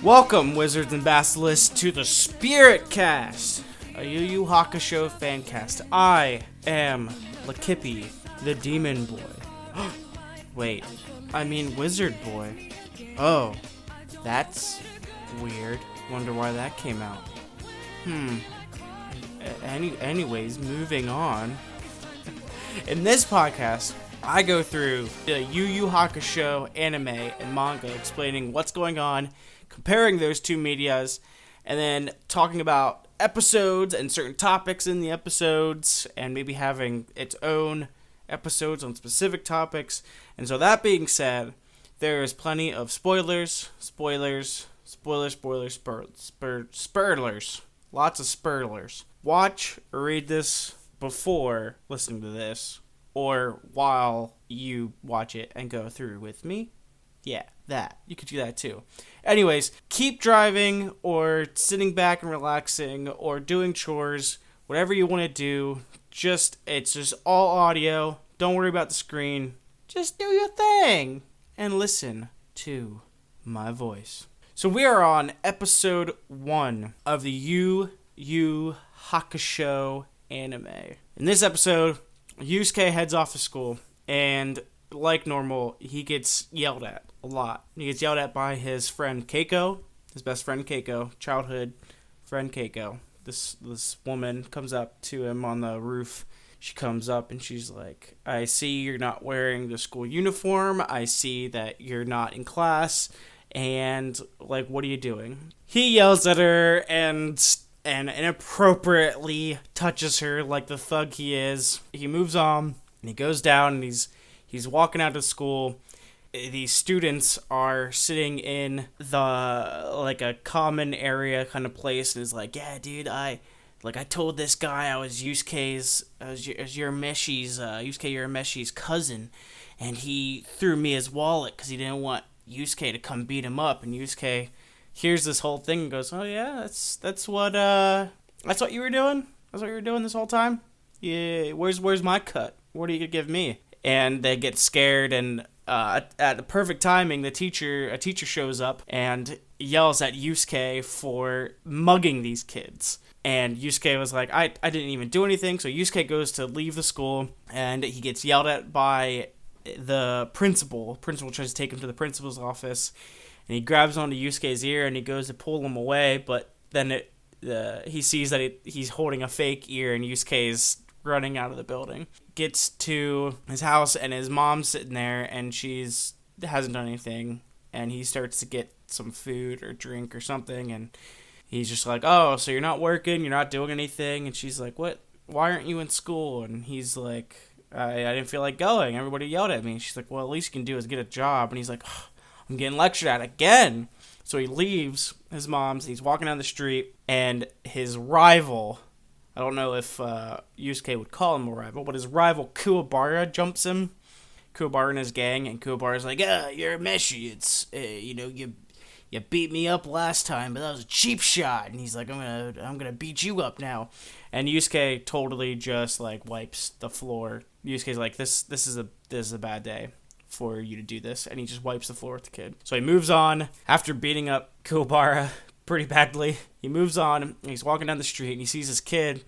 Welcome, wizards and basilisks, to the Spiritcast, a Yu Yu Hakusho fancast. I am Lakippy, the demon boy. Wait, I mean wizard boy. Oh, that's weird. Wonder why that came out. Anyways, moving on. In this podcast, I go through the Yu Yu Hakusho anime and manga, explaining what's going on, comparing those two medias, and then talking about episodes and certain topics in the episodes, and maybe having its own episodes on specific topics. And so that being said, there is plenty of spoilers, lots of spoilers. Watch or read this before listening to this, or while you watch it and go through with me. Yeah, that. You could do that too. Anyways, keep driving or sitting back and relaxing or doing chores, whatever you want to do. It's just all audio. Don't worry about the screen. Just do your thing and listen to my voice. So we are on episode 1 of the Yu Yu Hakusho anime. In this episode, Yusuke heads off to school, and like normal, he gets yelled at a lot. He gets yelled at by his friend Keiko, his best friend Keiko, childhood friend Keiko. This woman comes up to him on the roof. She comes up and she's like, I see you're not wearing the school uniform. I see that you're not in class. And, like, what are you doing? He yells at her and inappropriately touches her like the thug he is. He moves on and he goes down and he's walking out of school. These students are sitting in a common area kind of place, and is like, yeah, dude, I told this guy I was Yusuke's Yusuke cousin, and he threw me his wallet because he didn't want Yusuke to come beat him up. And Yusuke hears this whole thing and goes, oh yeah, that's what you were doing? That's what you were doing this whole time? Yeah, where's my cut? What are you gonna give me? And they get scared, and at the perfect timing, a teacher shows up and yells at Yusuke for mugging these kids. And Yusuke was like, I didn't even do anything. So Yusuke goes to leave the school, and he gets yelled at by the principal. Principal tries to take him to the principal's office, and he grabs onto Yusuke's ear and he goes to pull him away, but then he sees that he's holding a fake ear, and Yusuke's running out of the building. Gets to his house, and his mom's sitting there, and she's hasn't done anything, and he starts to get some food or drink or something, and he's just like, oh, so you're not working, you're not doing anything? And she's like, what? Why aren't you in school? And he's like, I didn't feel like going. Everybody yelled at me. And she's like, well, at least you can do is get a job. And he's like, oh, I'm getting lectured at again. So he leaves his mom's, he's walking down the street, and his rival, I don't know if Yusuke would call him a rival, but his rival Kuwabara jumps him. Kuwabara and his gang, and Kuwabara's like, you're a Meshi. It's, you beat me up last time, but that was a cheap shot. And he's like, I'm gonna beat you up now. And Yusuke totally just like wipes the floor. Yusuke's like, this is a bad day for you to do this, and he just wipes the floor with the kid. So he moves on after beating up Kuwabara pretty badly. He moves on, and he's walking down the street, and he sees this kid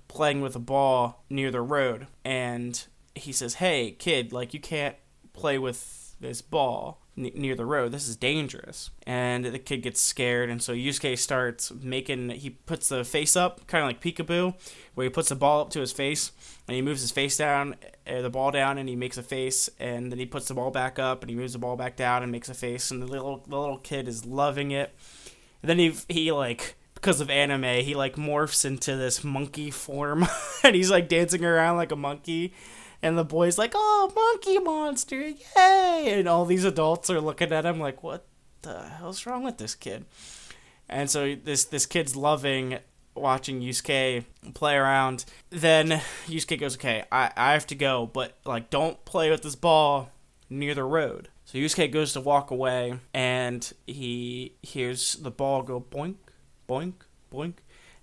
playing with a ball near the road, and he says, hey kid, like, you can't play with this ball near the road, this is dangerous. And the kid gets scared, and so Yusuke starts he puts the face up, kind of like peekaboo, where he puts the ball up to his face, and he moves his face down, the ball down, and he makes a face, and then he puts the ball back up, and he moves the ball back down and makes a face, and the little kid is loving it. And then he like, because of anime, he like morphs into this monkey form, and he's like dancing around like a monkey. And the boy's like, oh, monkey monster, yay! And all these adults are looking at him like, what the hell's wrong with this kid? And so this kid's loving watching Yusuke play around. Then Yusuke goes, okay, I have to go, but like, don't play with this ball near the road. So Yusuke goes to walk away, and he hears the ball go boink, boink, boink.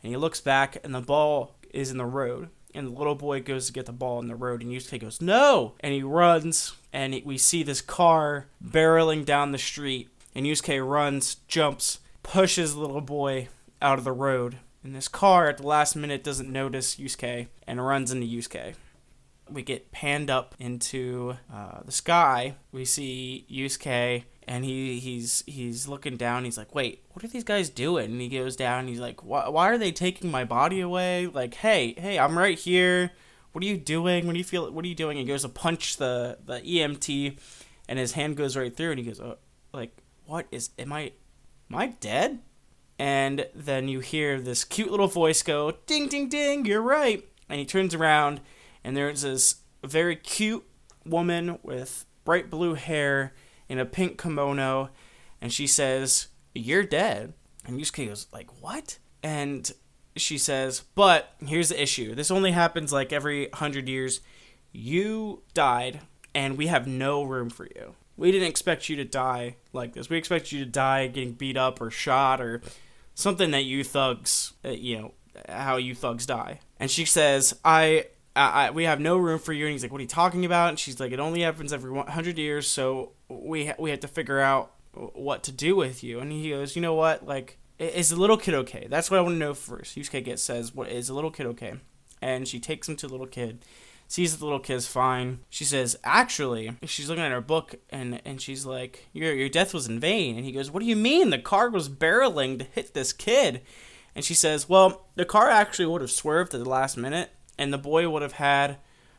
And he looks back, and the ball is in the road. And the little boy goes to get the ball in the road, and Yusuke goes, no! And he runs, and we see this car barreling down the street, and Yusuke runs, jumps, pushes the little boy out of the road. And this car at the last minute doesn't notice Yusuke and runs into Yusuke. We get panned up into the sky. We see Yusuke, and he's looking down. He's like, wait, what are these guys doing? And he goes down, and he's like, why are they taking my body away? Like, hey, I'm right here. What are you doing? What are you doing? And he goes to punch the EMT, and his hand goes right through, and he goes, oh, like, am I dead? And then you hear this cute little voice go, ding, ding, ding, you're right. And he turns around, and there's this very cute woman with bright blue hair in a pink kimono, and she says, you're dead. And Yusuke goes, like, what? And she says, but here's the issue. This only happens like every 100 years. You died, and we have no room for you. We didn't expect you to die like this. We expect you to die getting beat up or shot or something that you thugs, how you thugs die. And she says, we have no room for you. And he's like, what are you talking about? And she's like, it only happens every 100 years, so we have to figure out what to do with you. And he goes, you know what? Like, is the little kid okay? That's what I want to know first. Yusuke says, what is the little kid okay? And she takes him to the little kid, sees that the little kid's fine. She says, actually, she's looking at her book, and she's like, your death was in vain. And he goes, what do you mean? The car was barreling to hit this kid. And she says, well, the car actually would have swerved at the last minute, and the boy would have had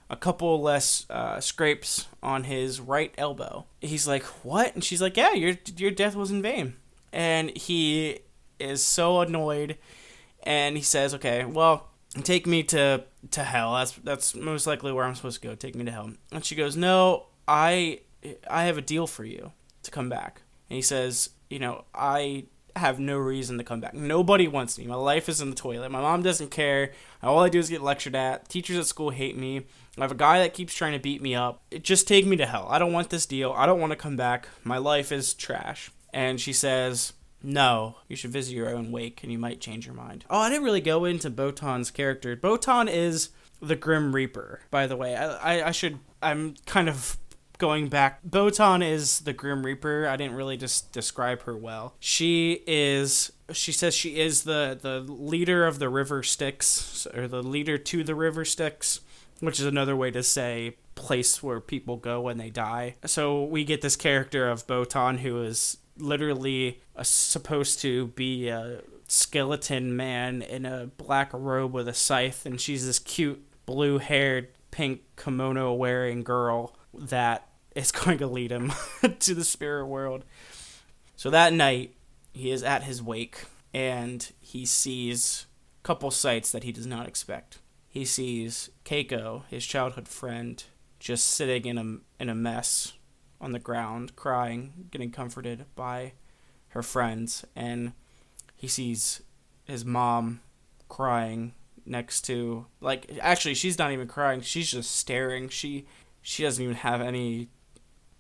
a couple less scrapes on his right elbow. He's like, what? And she's like, yeah, your death was in vain. And he is so annoyed, and he says, okay, well, take me to hell. That's most likely where I'm supposed to go. Take me to hell. And she goes, no, I have a deal for you to come back. And he says, I have no reason to come back. Nobody wants me. My life is in the toilet. My mom doesn't care. All I do is get lectured at. Teachers at school hate me. I have a guy that keeps trying to beat me up. Just take me to hell. I don't want this deal. I don't want to come back. My life is trash. And she says, no, you should visit your own wake and you might change your mind. Oh, I didn't really go into Botan's character. Botan is the Grim Reaper, by the way. I'm kind of going back. Botan is the Grim Reaper. I didn't really just describe her well. She says she is the leader of the River Styx, or the leader to the River Styx, which is another way to say place where people go when they die. So we get this character of Botan, who is literally supposed to be a skeleton man in a black robe with a scythe, and she's this cute blue-haired, pink kimono-wearing girl that is going to lead him to the spirit world. So that night, he is at his wake, and he sees a couple sights that he does not expect. He sees Keiko, his childhood friend, just sitting in a mess on the ground, crying, getting comforted by her friends, and he sees his mom crying next to, actually, she's not even crying, she's just staring. She doesn't even have any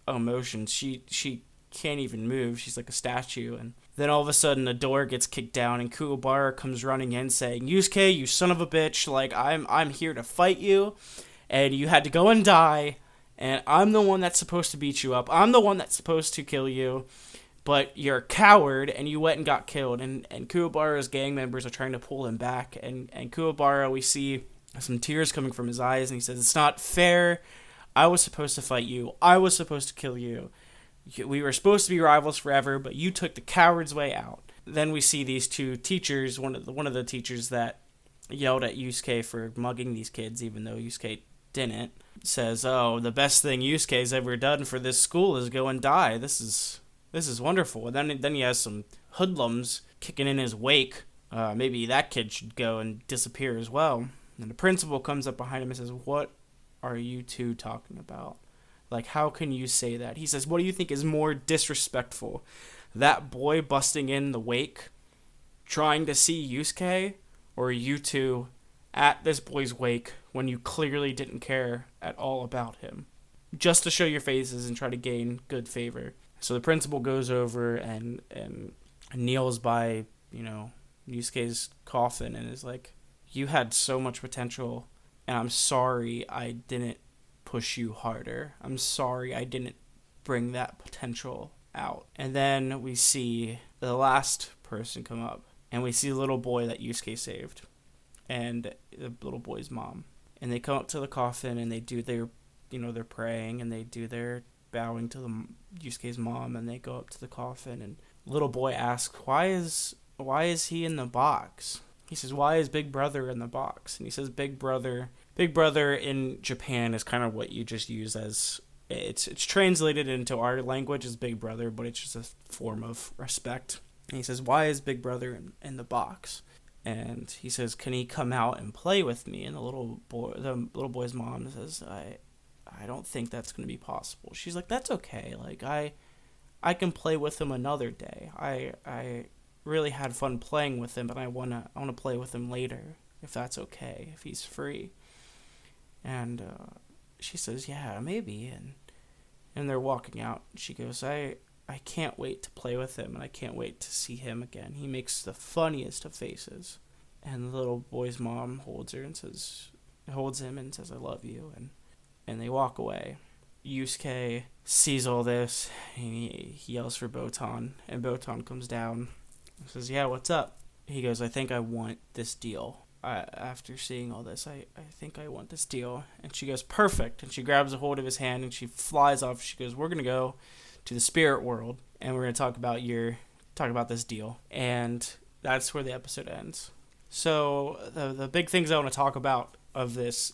emotion. She can't even move. She's like a statue. And then all of a sudden a door gets kicked down, and Kuwabara comes running in saying, Yusuke, you son of a bitch, I'm here to fight you, and you had to go and die, and I'm the one that's supposed to beat you up. I'm the one that's supposed to kill you, but you're a coward, and you went and got killed. And Kuwabara's gang members are trying to pull him back, and Kuwabara, we see some tears coming from his eyes, and he says, it's not fair. I was supposed to fight you. I was supposed to kill you. We were supposed to be rivals forever, but you took the coward's way out. Then we see these two teachers, one of the teachers that yelled at Yusuke for mugging these kids, even though Yusuke didn't, says, oh, the best thing Yusuke's ever done for this school is go and die. This is wonderful. And then he has some hoodlums kicking in his wake. Maybe that kid should go and disappear as well. And the principal comes up behind him and says, what are you two talking about? Like, how can you say that? He says, what do you think is more disrespectful? That boy busting in the wake, trying to see Yusuke, or you two at this boy's wake when you clearly didn't care at all about him, just to show your faces and try to gain good favor? So the principal goes over and kneels by, Yusuke's coffin and is like, you had so much potential, and I'm sorry I didn't push you harder. I'm sorry I didn't bring that potential out. And then we see the last person come up. And we see the little boy that Yusuke saved. And the little boy's mom. And they come up to the coffin and they do their, they're praying and they do their bowing to Yusuke's mom, and they go up to the coffin, and little boy asks, why is he in the box? He says, why is Big Brother in the box? And he says, Big Brother in Japan is kind of what you just use as, it's translated into our language as Big Brother, but it's just a form of respect. And he says, why is Big Brother in the box? And he says, can he come out and play with me? And the little boy's mom says, I don't think that's going to be possible. She's like, that's okay. Like, I can play with him another day. I really had fun playing with him, but I want to play with him later, if that's okay, if he's free. And she says, yeah, maybe. And they're walking out. She goes, I can't wait to play with him, and I can't wait to see him again. He makes the funniest of faces. And the little boy's mom holds him and says, I love you. And they walk away. Yusuke sees all this, and he yells for Botan, and Botan comes down and says, yeah, what's up? He goes, I think I want this deal. After seeing all this, I think I want this deal. And she goes, perfect. And she grabs a hold of his hand, and she flies off. She goes, we're going to go to the spirit world, and we're going to talk about this deal. And that's where the episode ends. So the big things I want to talk about of this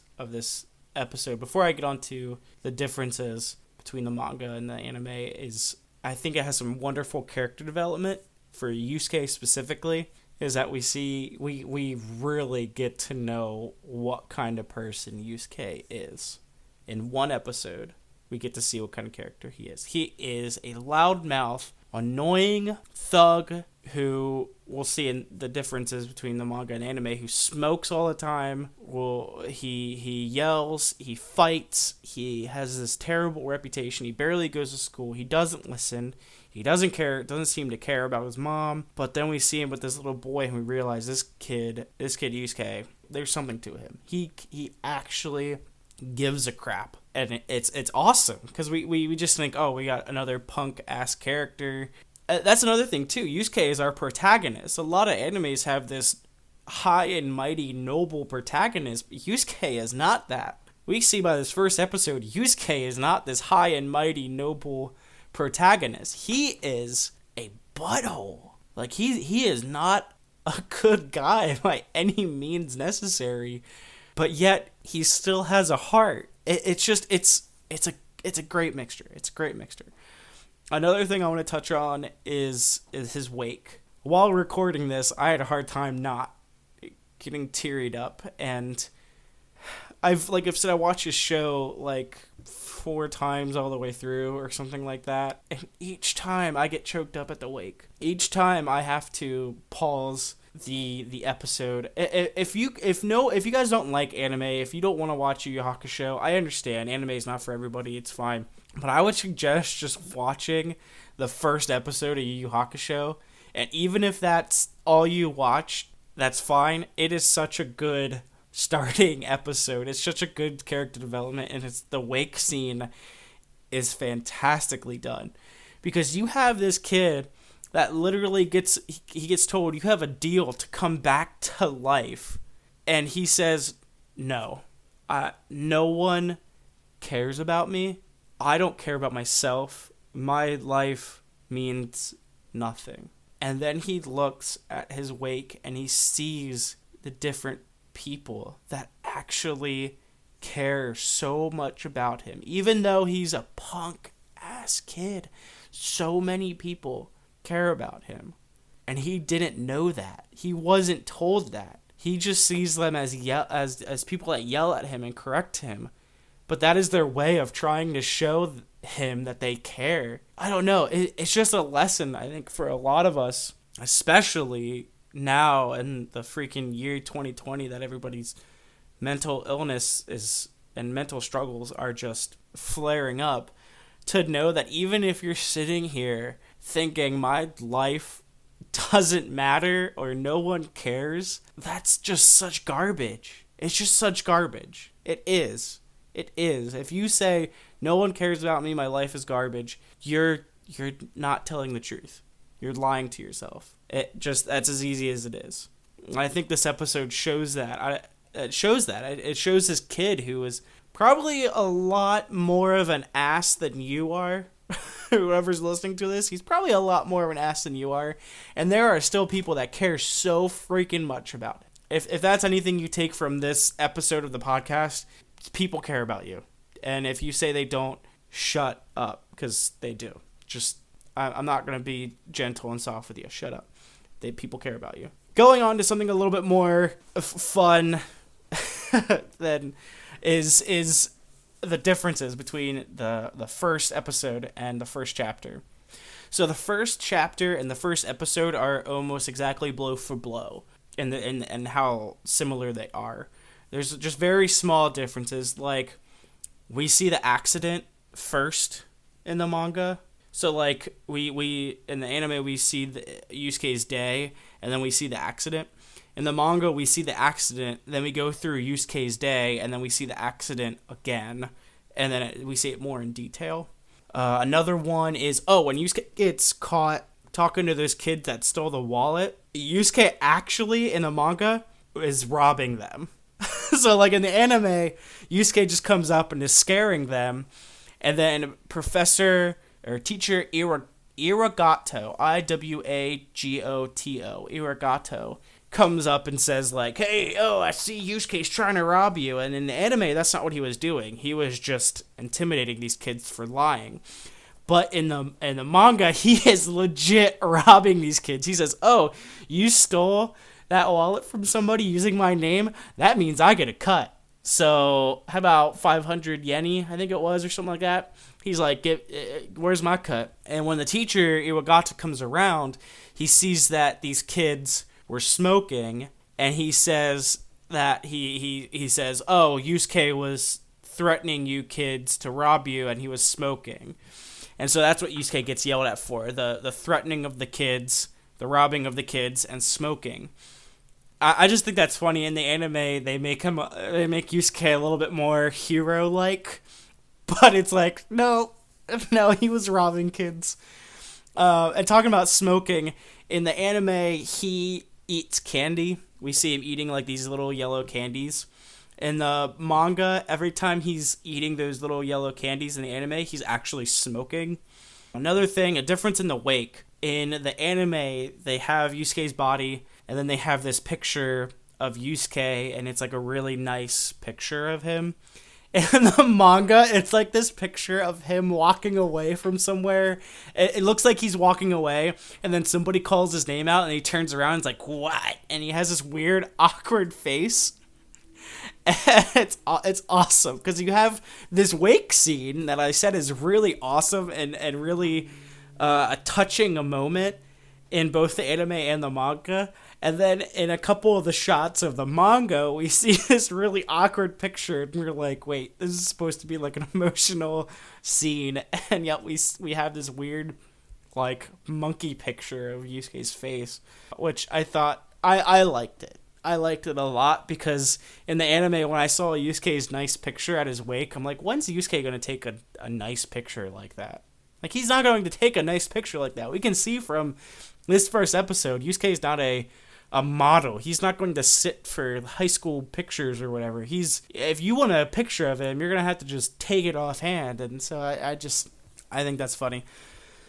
episode, before I get on to the differences between the manga and the anime, is I think it has some wonderful character development for Yusuke specifically, is that we really get to know what kind of person Yusuke is. In one episode, we get to see what kind of character he is. He is a loudmouth, annoying thug who, we'll see in the differences between the manga and anime, who smokes all the time. He yells, he fights, he has this terrible reputation, he barely goes to school, he doesn't listen, he doesn't care, doesn't seem to care about his mom. But then we see him with this little boy, and we realize this kid Yusuke, there's something to him. He actually gives a crap. And it's awesome, because we just think, oh, we got another punk-ass character. That's another thing, too. Yusuke is our protagonist. A lot of animes have this high and mighty, noble protagonist, but Yusuke is not that. We see by this first episode, Yusuke is not this high and mighty, noble protagonist. He is a butthole. Like, he is not a good guy by any means necessary, but yet he still has a heart. It's a great mixture. It's a great mixture. Another thing I want to touch on is his wake. While recording this, I had a hard time not getting tearied up, and I've said, I watched his show like 4 times all the way through or something like that, and each time I get choked up at the wake. Each time I have to pause the episode. If you guys don't like anime, if you don't want to watch Yu Yu Hakusho, I understand. Anime is not for everybody. It's fine. But I would suggest just watching the first episode of Yu Yu Hakusho. And even if that's all you watch, that's fine. It is such a good starting episode. It's such a good character development, and the wake scene is fantastically done. Because you have this kid that literally gets told, you have a deal to come back to life. And he says, no. No one cares about me. I don't care about myself. My life means nothing. And then he looks at his wake and he sees the different people that actually care so much about him. Even though he's a punk-ass kid, so many people care about him, and he didn't know that. He wasn't told that. He just sees them as people that yell at him and correct him, but that is their way of trying to show him that they care. I don't know. It's just a lesson, I think, for a lot of us, especially now in the freaking year 2020, that everybody's mental illness and mental struggles are just flaring up. To know that even if you're sitting here thinking my life doesn't matter or no one cares, that's just such garbage. It's just such garbage. It is. If you say no one cares about me, my life is garbage, you're not telling the truth. You're lying to yourself. That's as easy as it is. I think this episode shows that. It shows this kid who is probably a lot more of an ass than you are. Whoever's listening to this, he's probably a lot more of an ass than you are. And there are still people that care so freaking much about it. If that's anything you take from this episode of the podcast, people care about you. And if you say they don't, shut up, because they do. I'm not going to be gentle and soft with you. Shut up. People care about you. Going on to something a little bit more fun than is the differences between the first episode and the first chapter. So the first chapter and the first episode are almost exactly blow for blow in how similar they are. There's just very small differences, like we see the accident first in the manga. So like we in the anime we see Yusuke's day, and then we see the accident. In the manga we see the accident, then we go through Yusuke's day, and then we see the accident again, and then we see it more in detail. Another one is when Yusuke gets caught talking to those kids that stole the wallet, Yusuke actually in the manga is robbing them. So like in the anime, Yusuke just comes up and is scaring them, and then teacher Iragato, Iwagato, Iragato, comes up and says like, hey, I see Yusuke's trying to rob you. And in the anime, that's not what he was doing. He was just intimidating these kids for lying. But in the manga, he is legit robbing these kids. He says, you stole that wallet from somebody using my name? That means I get a cut. So how about 500 yeni, I think it was, or something like that? He's like, where's my cut? And when the teacher, Iwagata, comes around, he sees that these kids were smoking, and he says that he says, Yusuke was threatening you kids to rob you, and he was smoking. And so that's what Yusuke gets yelled at for, the threatening of the kids, the robbing of the kids, and smoking. I just think that's funny. In the anime, they make Yusuke a little bit more hero-like, but it's like, no, he was robbing kids. And talking about smoking, in the anime, he eats candy. We see him eating like these little yellow candies. In the manga, every time he's eating those little yellow candies in the anime, he's actually smoking. Another thing, a difference in the wake. In the anime, they have Yusuke's body, and then they have this picture of Yusuke, and it's like a really nice picture of him. In the manga, it's like this picture of him walking away from somewhere. It looks like he's walking away, and then somebody calls his name out, and he turns around and is like, what? And he has this weird, awkward face. And it's awesome, because you have this wake scene that I said is really awesome and really a touching moment in both the anime and the manga. And then in a couple of the shots of the manga, we see this really awkward picture, and we're like, wait, this is supposed to be like an emotional scene, and yet we have this weird, like, monkey picture of Yusuke's face, which I thought, I liked it. I liked it a lot, because in the anime, when I saw Yusuke's nice picture at his wake, I'm like, when's Yusuke going to take a nice picture like that? Like, he's not going to take a nice picture like that. We can see from this first episode, Yusuke's not a model. He's not going to sit for high school pictures or whatever. If you want a picture of him, you're going to have to just take it offhand. And so I think that's funny.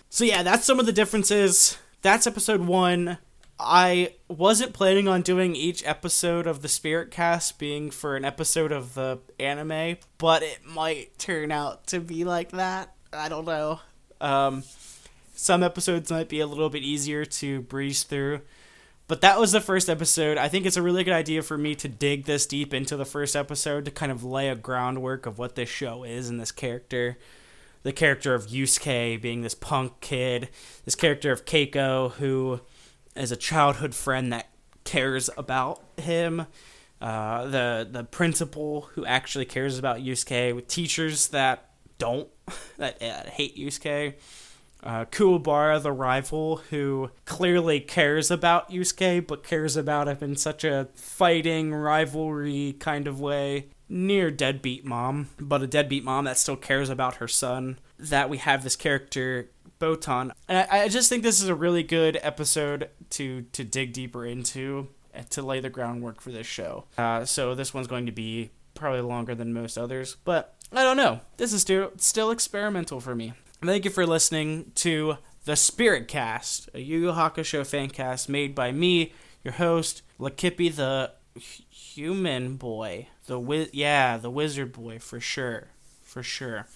So yeah, that's some of the differences. That's episode 1. I wasn't planning on doing each episode of the Spiritcast being for an episode of the anime, but it might turn out to be like that. I don't know. Some episodes might be a little bit easier to breeze through. But that was the first episode. I think it's a really good idea for me to dig this deep into the first episode to kind of lay a groundwork of what this show is and this character. The character of Yusuke being this punk kid. This character of Keiko, who is a childhood friend that cares about him. The principal who actually cares about Yusuke. With teachers that don't, that hate Yusuke. Kuwabara, the rival, who clearly cares about Yusuke, but cares about him in such a fighting, rivalry kind of way. Near deadbeat mom, but a deadbeat mom that still cares about her son. That we have this character Botan. And I just think this is a really good episode to dig deeper into, to lay the groundwork for this show. So this one's going to be probably longer than most others, but I don't know. This is still experimental for me. Thank you for listening to the Spiritcast, a Yu Yu Hakusho fancast made by me, your host, Lakippy the human boy. The wizard boy, for sure. For sure.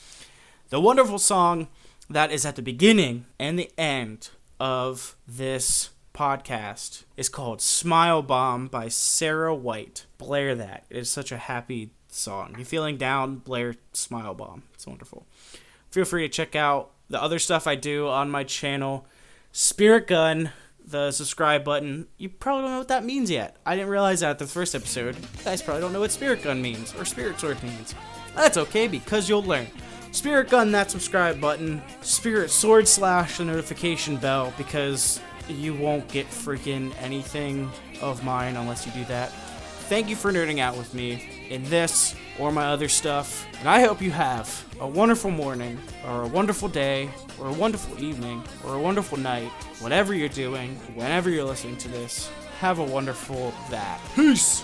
The wonderful song that is at the beginning and the end of this podcast is called Smile Bomb by Sarah White. Blare that. It is such a happy song. You feeling down? Blare Smile Bomb. It's wonderful. Feel free to check out the other stuff I do on my channel. Spirit Gun, the subscribe button. You probably don't know what that means yet. I didn't realize that at the first episode. You guys probably don't know what Spirit Gun means or Spirit Sword means. That's okay, because you'll learn. Spirit Gun, that subscribe button. Spirit Sword / the notification bell, because you won't get freaking anything of mine unless you do that. Thank you for nerding out with me in this or my other stuff. And I hope you have a wonderful morning, or a wonderful day, or a wonderful evening, or a wonderful night. Whatever you're doing, whenever you're listening to this, have a wonderful that. Peace!